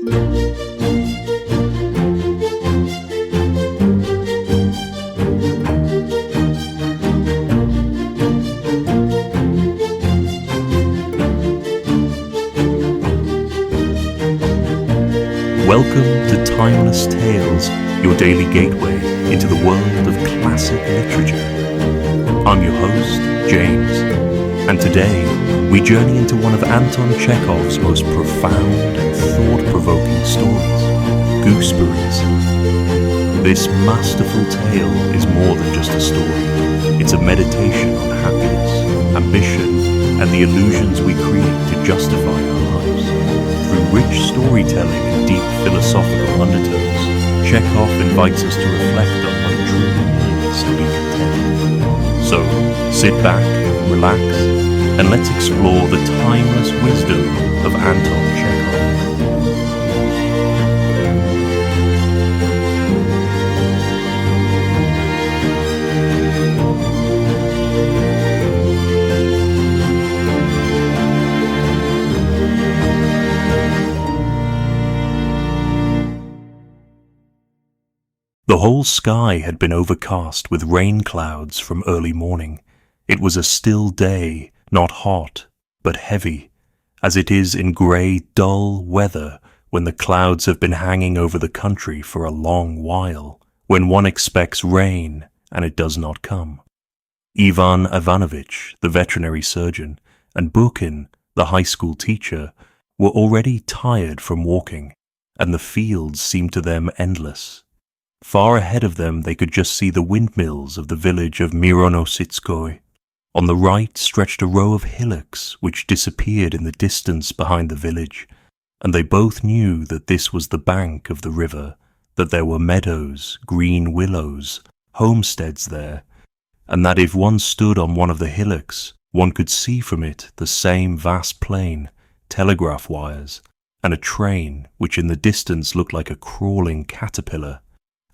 Welcome to Timeless Tales, your daily gateway into the world of classic literature. I'm your host, James, and today we journey into one of Anton Chekhov's most profound and thought-provoking stories, Gooseberries. This masterful tale is more than just a story. It's a meditation on happiness, ambition, and the illusions we create to justify our lives. Through rich storytelling and deep philosophical undertones, Chekhov invites us to reflect on what it truly means to be content. So, sit back, relax, and let's explore the timeless wisdom of Anton Chekhov. The whole sky had been overcast with rain clouds from early morning. It was a still day, not hot, but heavy, as it is in grey, dull weather when the clouds have been hanging over the country for a long while, when one expects rain and it does not come. Ivan Ivanovich, the veterinary surgeon, and Burkin, the high school teacher, were already tired from walking, and the fields seemed to them endless. Far ahead of them they could just see the windmills of the village of Mironositskoye. On the right stretched a row of hillocks which disappeared in the distance behind the village, and they both knew that this was the bank of the river, that there were meadows, green willows, homesteads there, and that if one stood on one of the hillocks, one could see from it the same vast plain, telegraph wires, and a train which in the distance looked like a crawling caterpillar,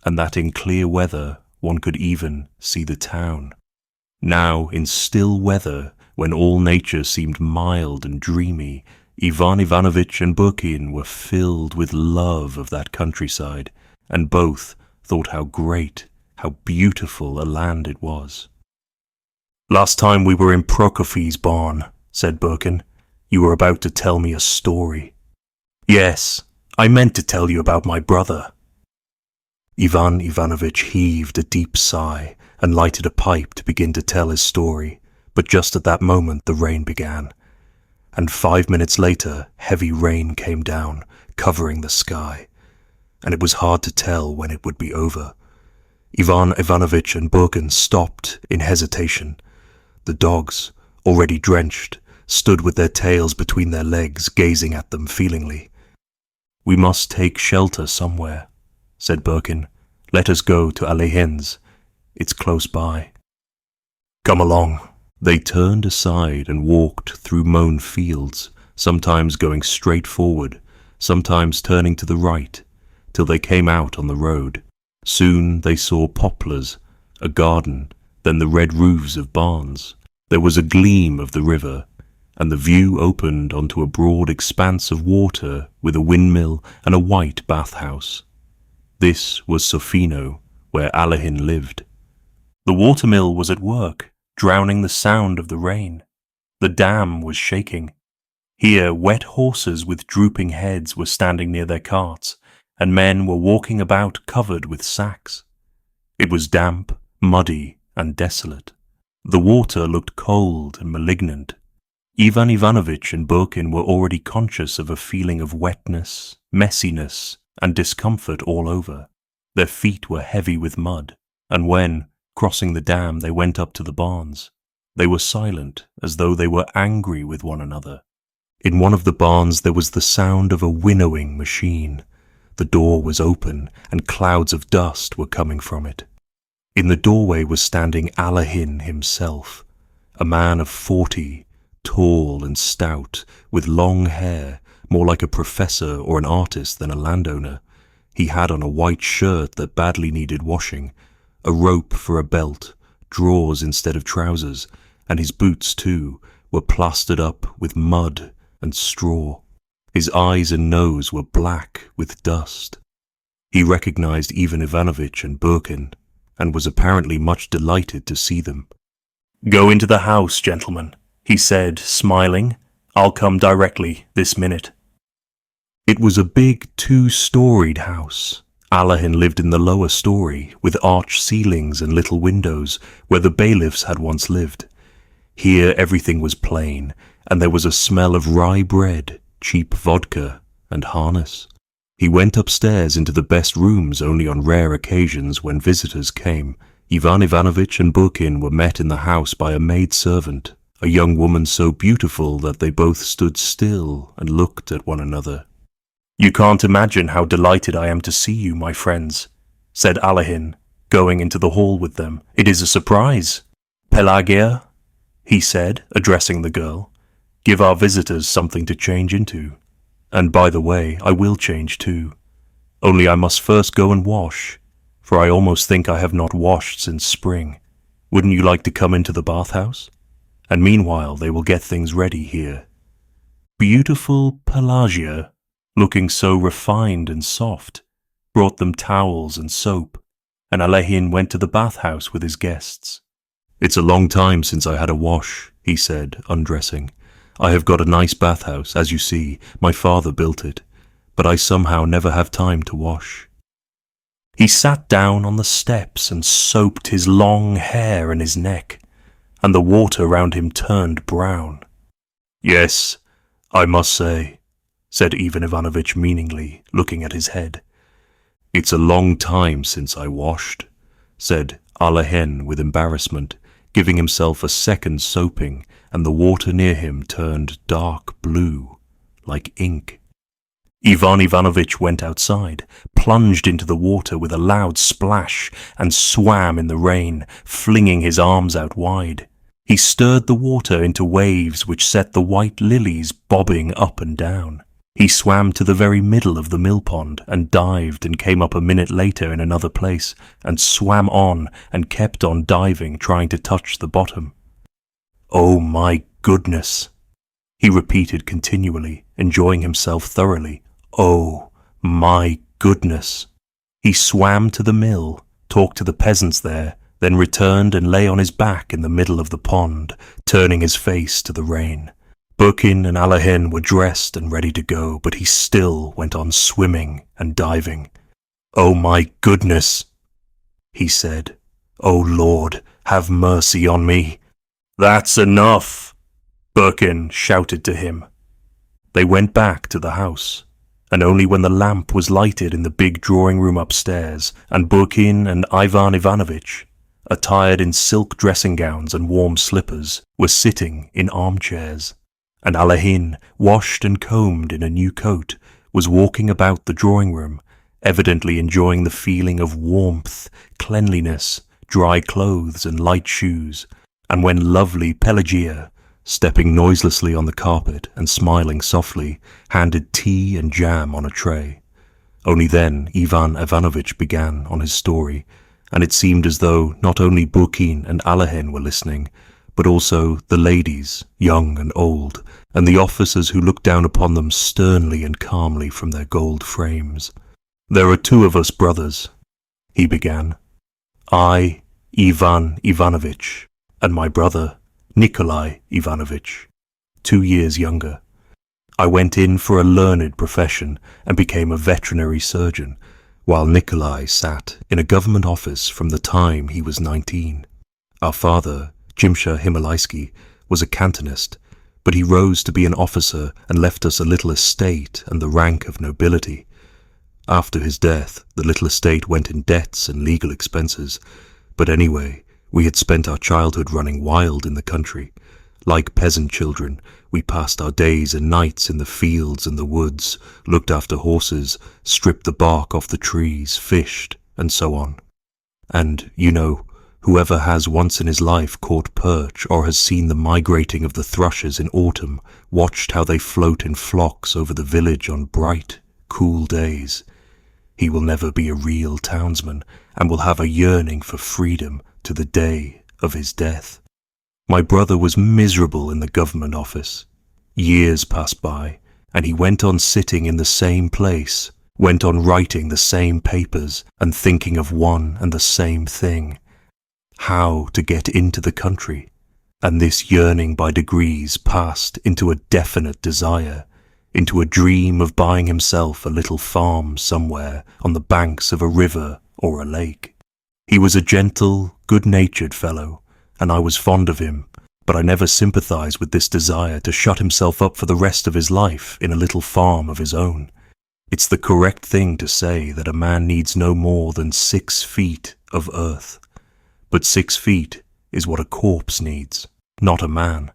and that in clear weather one could even see the town. Now, in still weather, when all nature seemed mild and dreamy, Ivan Ivanovich and Burkin were filled with love of that countryside, and both thought how great, how beautiful a land it was. "Last time we were in Prokofy's barn," said Burkin, "you were about to tell me a story." "Yes, I meant to tell you about my brother." Ivan Ivanovich heaved a deep sigh and lighted a pipe to begin to tell his story, but just at that moment the rain began, and 5 minutes later heavy rain came down, covering the sky, and it was hard to tell when it would be over. Ivan Ivanovich and Burkin stopped in hesitation. The dogs, already drenched, stood with their tails between their legs, gazing at them feelingly. "We must take shelter somewhere," said Burkin. "Let us go to Alehin's. It's close by." "Come along." They turned aside and walked through mown fields, sometimes going straight forward, sometimes turning to the right, till they came out on the road. Soon they saw poplars, a garden, then the red roofs of barns. There was a gleam of the river, and the view opened onto a broad expanse of water with a windmill and a white bathhouse. This was Sofino, where Alehin lived. The watermill was at work, drowning the sound of the rain. The dam was shaking. Here wet horses with drooping heads were standing near their carts, and men were walking about covered with sacks. It was damp, muddy, and desolate. The water looked cold and malignant. Ivan Ivanovich and Burkin were already conscious of a feeling of wetness, messiness, and discomfort all over. Their feet were heavy with mud, and when, crossing the dam, they went up to the barns, they were silent, as though they were angry with one another. In one of the barns there was the sound of a winnowing machine. The door was open, and clouds of dust were coming from it. In the doorway was standing Alehin himself, a man of 40, tall and stout, with long hair, more like a professor or an artist than a landowner. He had on a white shirt that badly needed washing, a rope for a belt, drawers instead of trousers, and his boots, too, were plastered up with mud and straw. His eyes and nose were black with dust. He recognized Ivan Ivanovich and Burkin, and was apparently much delighted to see them. "Go into the house, gentlemen," he said, smiling. "I'll come directly this minute." It was a big 2-storied house. Alahin lived in the lower story, with arched ceilings and little windows, where the bailiffs had once lived. Here everything was plain, and there was a smell of rye bread, cheap vodka, and harness. He went upstairs into the best rooms only on rare occasions when visitors came. Ivan Ivanovich and Burkin were met in the house by a maidservant, a young woman so beautiful that they both stood still and looked at one another. "You can't imagine how delighted I am to see you, my friends," said Alahin, going into the hall with them. "It is a surprise. Pelagia," he said, addressing the girl, "give our visitors something to change into. And by the way, I will change too. Only I must first go and wash, for I almost think I have not washed since spring. Wouldn't you like to come into the bathhouse? And meanwhile they will get things ready here." Beautiful Pelagia, looking so refined and soft, brought them towels and soap, and Alahin went to the bathhouse with his guests. "It's a long time since I had a wash," he said, undressing. "I have got a nice bathhouse, as you see. My father built it, but I somehow never have time to wash." He sat down on the steps and soaped his long hair and his neck, and the water round him turned brown. "Yes, I must say," said Ivan Ivanovich meaningly, looking at his head. "It's a long time since I washed," said Alahin with embarrassment, giving himself a second soaping, and the water near him turned dark blue, like ink. Ivan Ivanovich went outside, plunged into the water with a loud splash, and swam in the rain, flinging his arms out wide. He stirred the water into waves which set the white lilies bobbing up and down. He swam to the very middle of the mill pond and dived and came up a minute later in another place and swam on and kept on diving, trying to touch the bottom. "Oh my goodness," he repeated continually, enjoying himself thoroughly. "Oh my goodness." He swam to the mill, talked to the peasants there, then returned and lay on his back in the middle of the pond, turning his face to the rain. Burkin and Alahin were dressed and ready to go, but he still went on swimming and diving. "Oh my goodness," he said. "Oh Lord, have mercy on me." "That's enough," Burkin shouted to him. They went back to the house, and only when the lamp was lighted in the big drawing room upstairs, and Burkin and Ivan Ivanovich, attired in silk dressing gowns and warm slippers, were sitting in armchairs, and Alahin, washed and combed in a new coat, was walking about the drawing room, evidently enjoying the feeling of warmth, cleanliness, dry clothes and light shoes, and when lovely Pelagia, stepping noiselessly on the carpet and smiling softly, handed tea and jam on a tray. Only then Ivan Ivanovich began on his story, and it seemed as though not only Burkin and Alahin were listening, but also the ladies, young and old, and the officers who looked down upon them sternly and calmly from their gold frames. "There are 2 of us brothers," he began. "I, Ivan Ivanovich, and my brother, Nikolai Ivanovich, 2 years younger. I went in for a learned profession and became a veterinary surgeon, while Nikolai sat in a government office from the time he was 19. Our father, Jimsha Himalaisky, was a cantonist, but he rose to be an officer and left us a little estate and the rank of nobility. After his death, the little estate went in debts and legal expenses, but anyway, we had spent our childhood running wild in the country. Like peasant children, we passed our days and nights in the fields and the woods, looked after horses, stripped the bark off the trees, fished, and so on. And, you know, whoever has once in his life caught perch or has seen the migrating of the thrushes in autumn, watched how they float in flocks over the village on bright, cool days, he will never be a real townsman and will have a yearning for freedom to the day of his death. My brother was miserable in the government office. Years passed by, and he went on sitting in the same place, went on writing the same papers and thinking of one and the same thing: how to get into the country. And this yearning by degrees passed into a definite desire, into a dream of buying himself a little farm somewhere on the banks of a river or a lake. He was a gentle, good-natured fellow, and I was fond of him, but I never sympathized with this desire to shut himself up for the rest of his life in a little farm of his own. It's the correct thing to say that a man needs no more than 6 feet of earth, but 6 feet is what a corpse needs, not a man.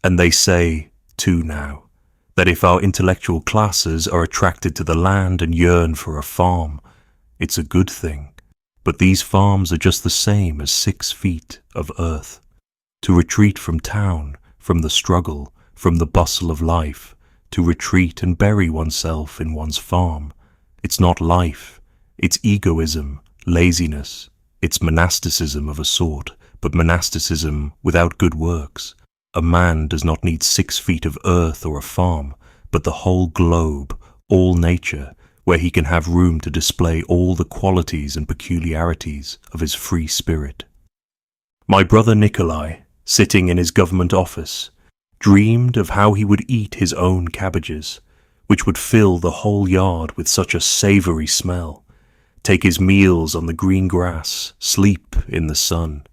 And they say, too now, that if our intellectual classes are attracted to the land and yearn for a farm, it's a good thing. But these farms are just the same as 6 feet of earth. To retreat from town, from the struggle, from the bustle of life, to retreat and bury oneself in one's farm, it's not life, it's egoism, laziness, it's monasticism of a sort, but monasticism without good works. A man does not need 6 feet of earth or a farm, but the whole globe, all nature, where he can have room to display all the qualities and peculiarities of his free spirit. My brother Nikolai, sitting in his government office, dreamed of how he would eat his own cabbages, which would fill the whole yard with such a savoury smell, take his meals on the green grass, sleep in the sun,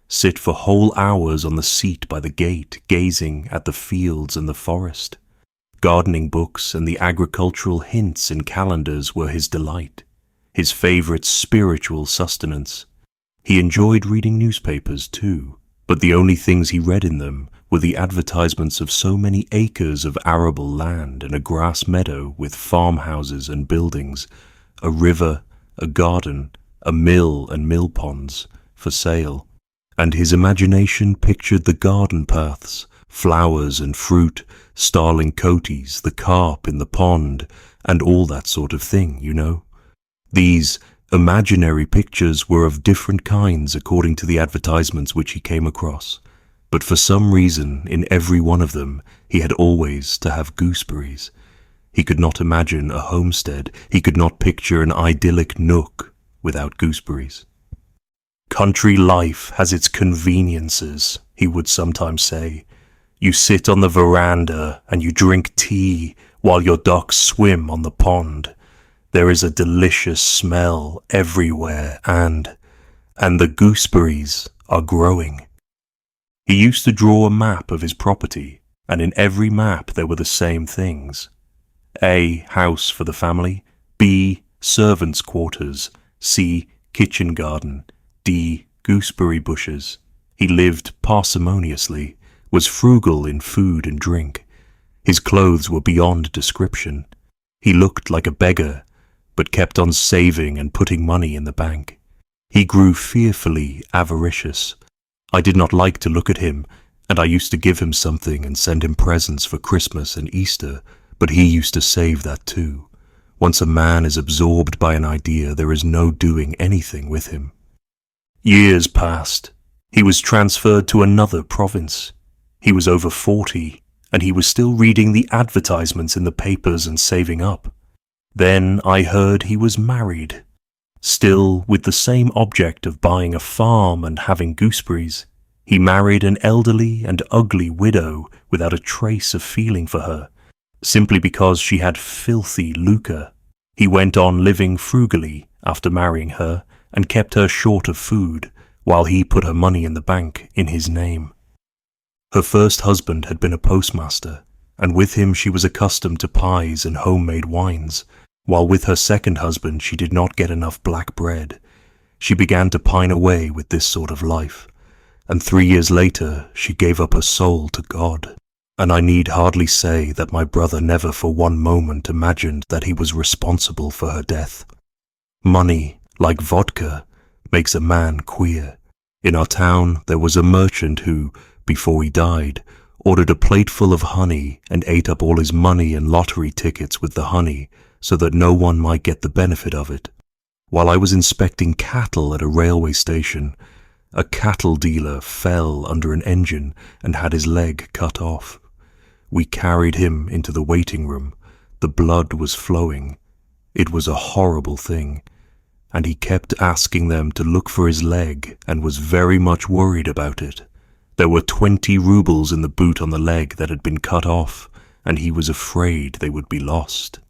sit for whole hours on the seat by the gate gazing at the fields and the forest. Gardening books and the agricultural hints in calendars were his delight, his favourite spiritual sustenance. He enjoyed reading newspapers too, but the only things he read in them were the advertisements of so many acres of arable land and a grass meadow with farmhouses and buildings, a river, a garden, a mill and mill ponds for sale, and his imagination pictured the garden paths, flowers and fruit, starling coaties, the carp in the pond, and all that sort of thing, you know. These imaginary pictures were of different kinds according to the advertisements which he came across, but for some reason in every one of them he had always to have gooseberries. He could not imagine a homestead, he could not picture an idyllic nook without gooseberries. Country life has its conveniences, he would sometimes say. You sit on the veranda and you drink tea while your ducks swim on the pond. There is a delicious smell everywhere and the gooseberries are growing. He used to draw a map of his property, and in every map there were the same things. A. House for the family. B. Servants' quarters. C. Kitchen garden. D. Gooseberry bushes. He lived parsimoniously, was frugal in food and drink. His clothes were beyond description. He looked like a beggar, but kept on saving and putting money in the bank. He grew fearfully avaricious. I did not like to look at him, and I used to give him something and send him presents for Christmas and Easter, but he used to save that too. Once a man is absorbed by an idea, there is no doing anything with him. Years passed. He was transferred to another province. He was over 40, and he was still reading the advertisements in the papers and saving up. Then I heard he was married, still with the same object of buying a farm and having gooseberries. He married an elderly and ugly widow without a trace of feeling for her, simply because she had filthy lucre. He went on living frugally after marrying her and kept her short of food, while he put her money in the bank in his name. Her first husband had been a postmaster, and with him she was accustomed to pies and homemade wines, while with her second husband she did not get enough black bread. She began to pine away with this sort of life, and 3 years later she gave up her soul to God. And I need hardly say that my brother never for one moment imagined that he was responsible for her death. Money, like vodka, makes a man queer. In our town there was a merchant who, before he died, ordered a plateful of honey and ate up all his money and lottery tickets with the honey, so that no one might get the benefit of it. While I was inspecting cattle at a railway station, a cattle dealer fell under an engine and had his leg cut off. We carried him into the waiting room. The blood was flowing. It was a horrible thing, and he kept asking them to look for his leg and was very much worried about it. There were 20 rubles in the boot on the leg that had been cut off, and he was afraid they would be lost.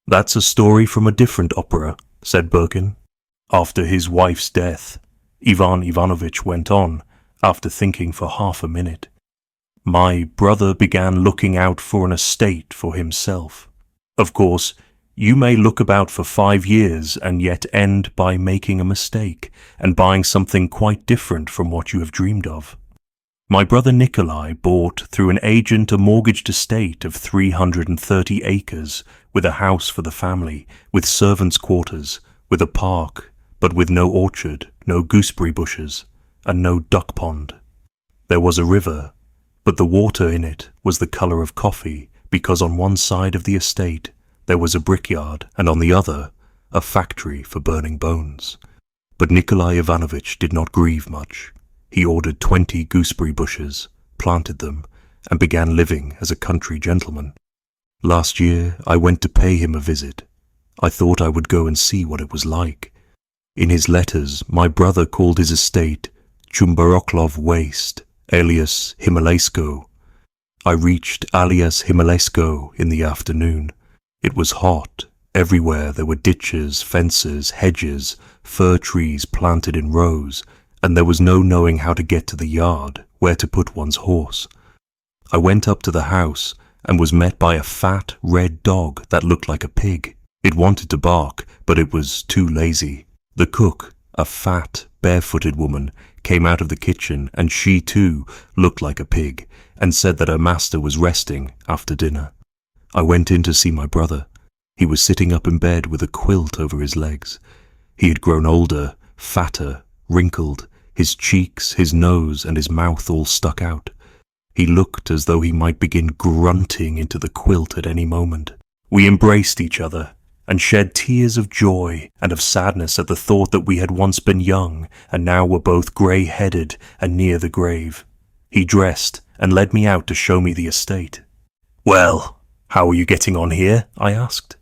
"That's a story from a different opera," said Birkin. "After his wife's death," Ivan Ivanovich went on, after thinking for half a minute, "my brother began looking out for an estate for himself. Of course, you may look about for 5 years and yet end by making a mistake and buying something quite different from what you have dreamed of. My brother Nikolai bought through an agent a mortgaged estate of 330 acres, with a house for the family, with servants' quarters, with a park, but with no orchard, no gooseberry bushes, and no duck pond. There was a river, but the water in it was the colour of coffee, because on one side of the estate there was a brickyard, and on the other a factory for burning bones. But Nikolai Ivanovich did not grieve much. He ordered 20 gooseberry bushes, planted them, and began living as a country gentleman. Last year I went to pay him a visit. I thought I would go and see what it was like. In his letters my brother called his estate Chumbaroklov Waste, alias Himalaysko. I reached alias Himalaysko in the afternoon. It was hot. Everywhere there were ditches, fences, hedges, fir trees planted in rows, and there was no knowing how to get to the yard, where to put one's horse. I went up to the house and was met by a fat, red dog that looked like a pig. It wanted to bark, but it was too lazy. The cook, a fat, barefooted woman, came out of the kitchen, and she too looked like a pig, and said that her master was resting after dinner. I went in to see my brother. He was sitting up in bed with a quilt over his legs. He had grown older, fatter, wrinkled, his cheeks, his nose, and his mouth all stuck out. He looked as though he might begin grunting into the quilt at any moment. We embraced each other, and shed tears of joy and of sadness at the thought that we had once been young, and now were both grey-headed and near the grave. He dressed, and led me out to show me the estate. "Well, how are you getting on here?" I asked.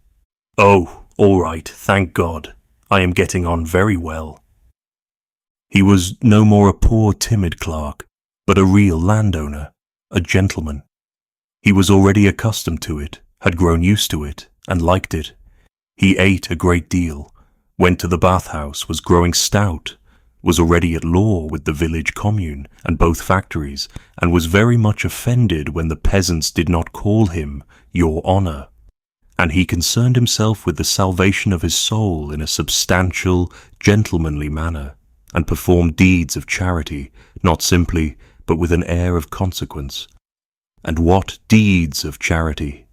"Oh, all right, thank God. I am getting on very well." He was no more a poor timid clerk, but a real landowner, a gentleman. He was already accustomed to it, had grown used to it, and liked it. He ate a great deal, went to the bathhouse, was growing stout, was already at law with the village commune and both factories, and was very much offended when the peasants did not call him Your Honour. And he concerned himself with the salvation of his soul in a substantial, gentlemanly manner, and performed deeds of charity, not simply, but with an air of consequence. And what deeds of charity!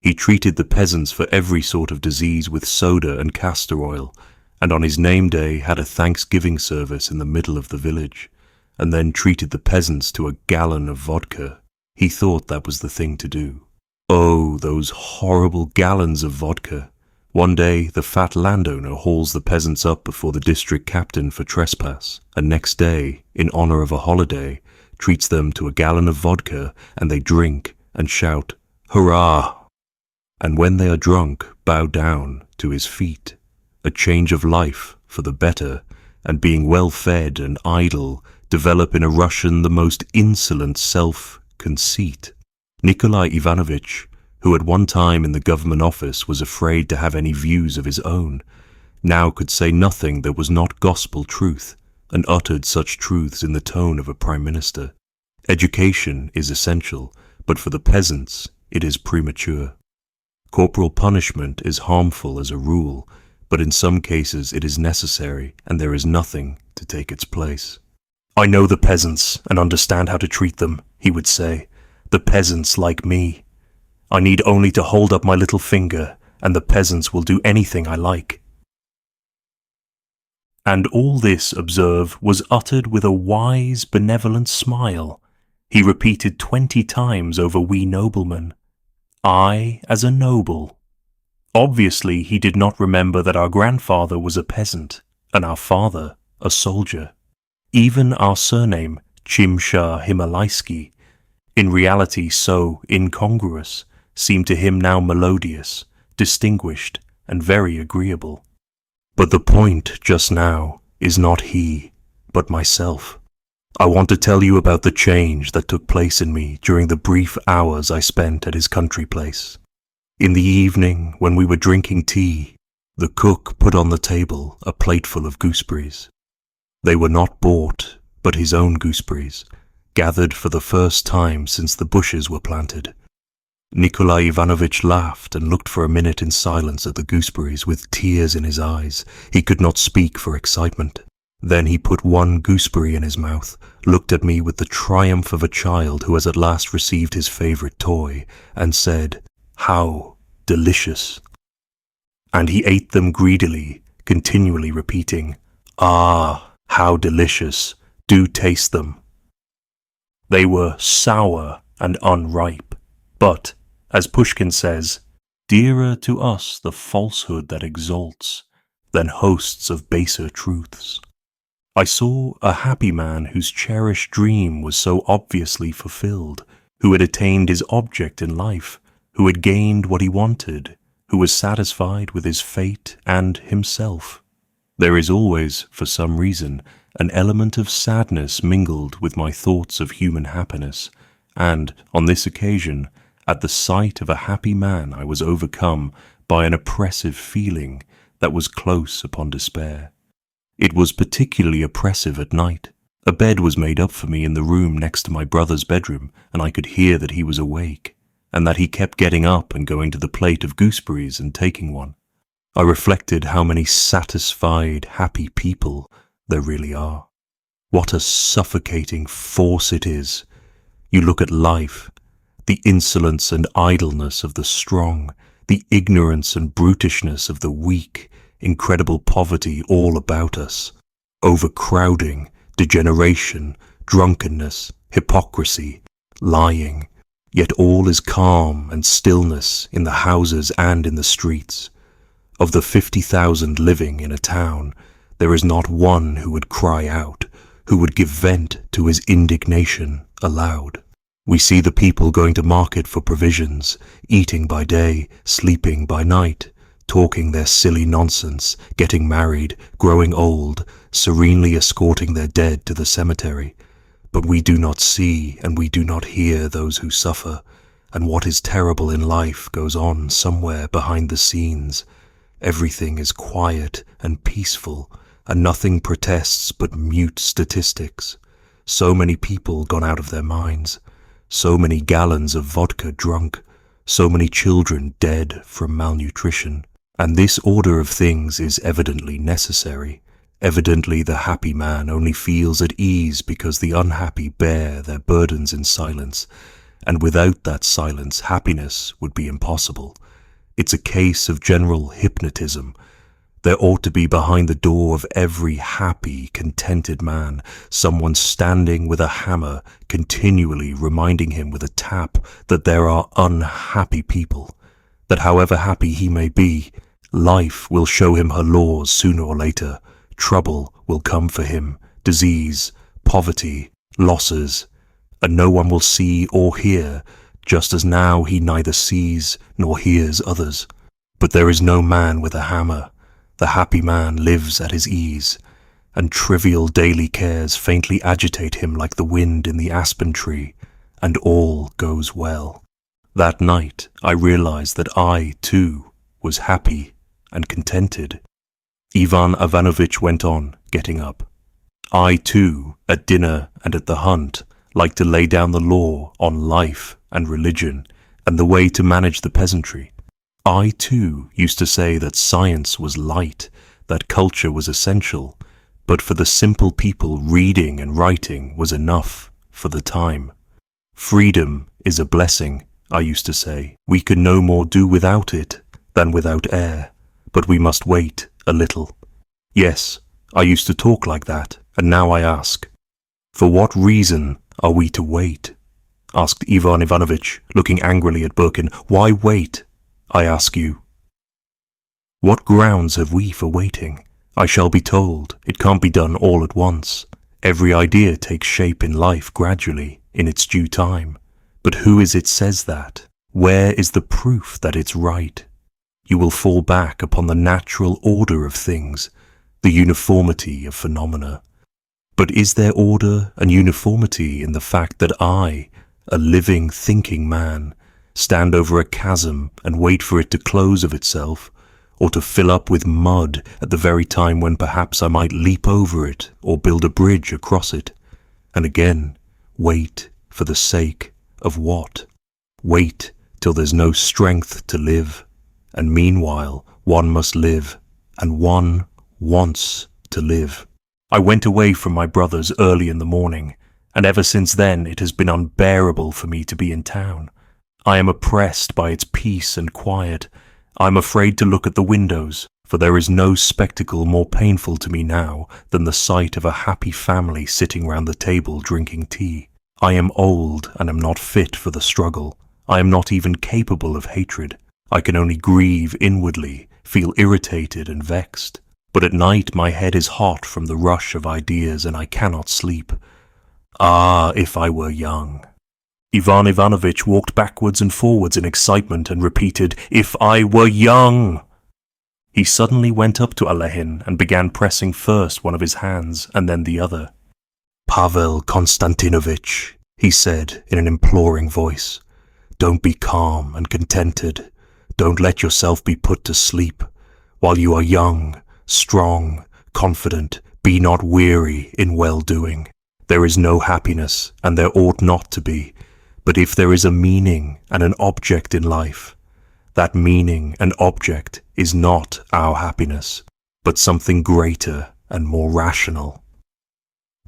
He treated the peasants for every sort of disease with soda and castor oil, and on his name day had a Thanksgiving service in the middle of the village, and then treated the peasants to a gallon of vodka. He thought that was the thing to do. Oh, those horrible gallons of vodka! One day the fat landowner hauls the peasants up before the district captain for trespass, and next day, in honour of a holiday, treats them to a gallon of vodka, and they drink and shout, "Hurrah!" And when they are drunk, bow down to his feet. A change of life for the better, and being well fed and idle, develop in a Russian the most insolent self-conceit. Nikolai Ivanovich, who at one time in the government office was afraid to have any views of his own, now could say nothing that was not gospel truth, and uttered such truths in the tone of a prime minister. Education is essential, but for the peasants it is premature. Corporal punishment is harmful as a rule, but in some cases it is necessary, and there is nothing to take its place. "I know the peasants and understand how to treat them," he would say. "The peasants like me. I need only to hold up my little finger, and the peasants will do anything I like." And all this, observe, was uttered with a wise, benevolent smile. He repeated 20 times over we noblemen, "I as a noble." Obviously he did not remember that our grandfather was a peasant, and our father a soldier. Even our surname, Chimsha Himalaysky, in reality so incongruous, seemed to him now melodious, distinguished, and very agreeable. But the point just now is not he, but myself. I want to tell you about the change that took place in me during the brief hours I spent at his country place. In the evening, when we were drinking tea, the cook put on the table a plateful of gooseberries. They were not bought, but his own gooseberries, gathered for the first time since the bushes were planted. Nikolai Ivanovich laughed and looked for a minute in silence at the gooseberries with tears in his eyes. He could not speak for excitement. Then he put one gooseberry in his mouth, looked at me with the triumph of a child who has at last received his favorite toy, and said, "How delicious!" And he ate them greedily, continually repeating, "Ah, how delicious! Do taste them." They were sour and unripe, but, as Pushkin says, dearer to us the falsehood that exalts than hosts of baser truths. I saw a happy man whose cherished dream was so obviously fulfilled, who had attained his object in life, who had gained what he wanted, who was satisfied with his fate and himself. There is always, for some reason, an element of sadness mingled with my thoughts of human happiness, and, on this occasion, at the sight of a happy man I was overcome by an oppressive feeling that was close upon despair. It was particularly oppressive at night. A bed was made up for me in the room next to my brother's bedroom, and I could hear that he was awake, and that he kept getting up and going to the plate of gooseberries and taking one. I reflected how many satisfied, happy people there really are. What a suffocating force it is. You look at life, the insolence and idleness of the strong, the ignorance and brutishness of the weak, incredible poverty all about us, overcrowding, degeneration, drunkenness, hypocrisy, lying, yet all is calm and stillness in the houses and in the streets. Of the 50,000 living in a town, there is not one who would cry out, who would give vent to his indignation aloud. We see the people going to market for provisions, eating by day, sleeping by night, talking their silly nonsense, getting married, growing old, serenely escorting their dead to the cemetery. But we do not see and we do not hear those who suffer, and what is terrible in life goes on somewhere behind the scenes. Everything is quiet and peaceful, and nothing protests but mute statistics. So many people gone out of their minds, so many gallons of vodka drunk, so many children dead from malnutrition. And this order of things is evidently necessary. Evidently the happy man only feels at ease because the unhappy bear their burdens in silence, and without that silence happiness would be impossible. It's a case of general hypnotism. There ought to be behind the door of every happy, contented man someone standing with a hammer, continually reminding him with a tap that there are unhappy people, that however happy he may be, life will show him her laws sooner or later. Trouble will come for him, disease, poverty, losses, and no one will see or hear, just as now he neither sees nor hears others. But there is no man with a hammer. The happy man lives at his ease, and trivial daily cares faintly agitate him like the wind in the aspen tree, and all goes well. That night I realized that I, too, was happy and contented. Ivan Ivanovich went on, getting up. I, too, at dinner and at the hunt, like to lay down the law on life and religion, and the way to manage the peasantry. I, too, used to say that science was light, that culture was essential, but for the simple people reading and writing was enough for the time. Freedom is a blessing, I used to say. We can no more do without it than without air, but we must wait a little. Yes, I used to talk like that, and now I ask, for what reason are we to wait? Asked Ivan Ivanovich, looking angrily at Birkin. Why wait? I ask you. What grounds have we for waiting? I shall be told it can't be done all at once. Every idea takes shape in life gradually, in its due time. But who is it says that? Where is the proof that it's right? You will fall back upon the natural order of things, the uniformity of phenomena. But is there order and uniformity in the fact that I, a living, thinking man, stand over a chasm and wait for it to close of itself, or to fill up with mud at the very time when perhaps I might leap over it or build a bridge across it, and again wait for the sake of what? Wait till there's no strength to live, and meanwhile one must live, and one wants to live. I went away from my brothers early in the morning, and ever since then it has been unbearable for me to be in town. I am oppressed by its peace and quiet. I am afraid to look at the windows, for there is no spectacle more painful to me now than the sight of a happy family sitting round the table drinking tea. I am old and am not fit for the struggle. I am not even capable of hatred. I can only grieve inwardly, feel irritated and vexed. But at night my head is hot from the rush of ideas and I cannot sleep. Ah, if I were young! Ivan Ivanovitch walked backwards and forwards in excitement and repeated, "If I were young!" He suddenly went up to Alehin and began pressing first one of his hands and then the other. "Pavel Konstantinovitch," he said in an imploring voice, "don't be calm and contented. Don't let yourself be put to sleep. While you are young, strong, confident, be not weary in well-doing. There is no happiness, and there ought not to be. But if there is a meaning and an object in life, that meaning and object is not our happiness, but something greater and more rational.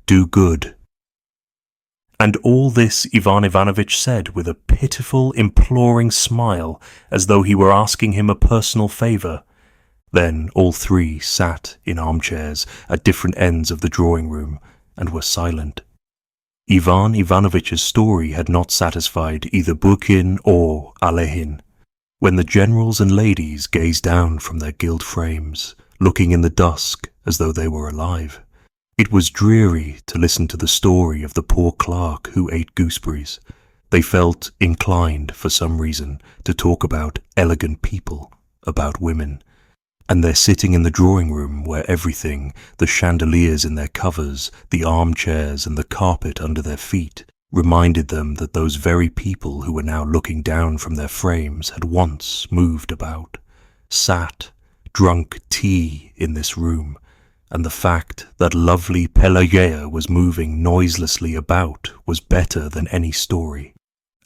Do good." And all this Ivan Ivanovitch said with a pitiful, imploring smile, as though he were asking him a personal favour. Then all three sat in armchairs at different ends of the drawing-room and were silent. Ivan Ivanovitch's story had not satisfied either Burkin or Alehin. When the generals and ladies gazed down from their gilt frames, looking in the dusk as though they were alive, it was dreary to listen to the story of the poor clerk who ate gooseberries. They felt inclined, for some reason, to talk about elegant people, about women. And their sitting in the drawing-room where everything, the chandeliers in their covers, the armchairs and the carpet under their feet, reminded them that those very people who were now looking down from their frames had once moved about, sat, drunk tea in this room, and the fact that lovely Pelageya was moving noiselessly about was better than any story.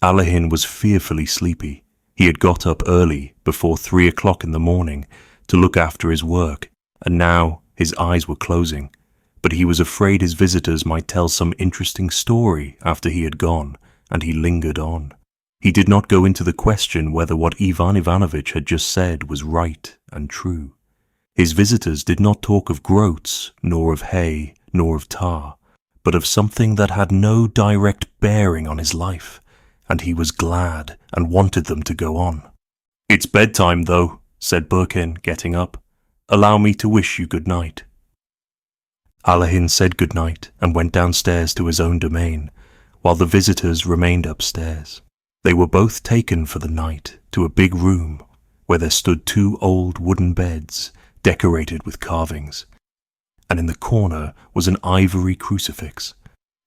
Alehin was fearfully sleepy. He had got up early, before 3 o'clock in the morning, to look after his work, and now his eyes were closing, but he was afraid his visitors might tell some interesting story after he had gone, and he lingered on. He did not go into the question whether what Ivan Ivanovitch had just said was right and true. His visitors did not talk of groats, nor of hay, nor of tar, but of something that had no direct bearing on his life, and he was glad and wanted them to go on. "It's bedtime, though," said Burkin, getting up. "Allow me to wish you good night." Alehin said good night and went downstairs to his own domain, while the visitors remained upstairs. They were both taken for the night to a big room where there stood 2 old wooden beds decorated with carvings, and in the corner was an ivory crucifix.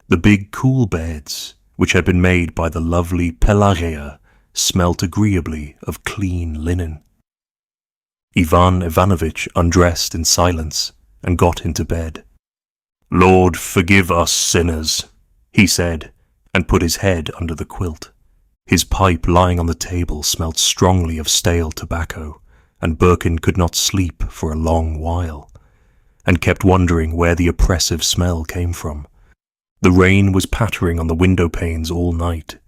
The big cool beds, which had been made by the lovely Pelageya, smelt agreeably of clean linen. Ivan Ivanovitch undressed in silence and got into bed. "Lord, forgive us sinners," he said, and put his head under the quilt. His pipe lying on the table smelt strongly of stale tobacco, and Burkin could not sleep for a long while, and kept wondering where the oppressive smell came from. The rain was pattering on the window panes all night,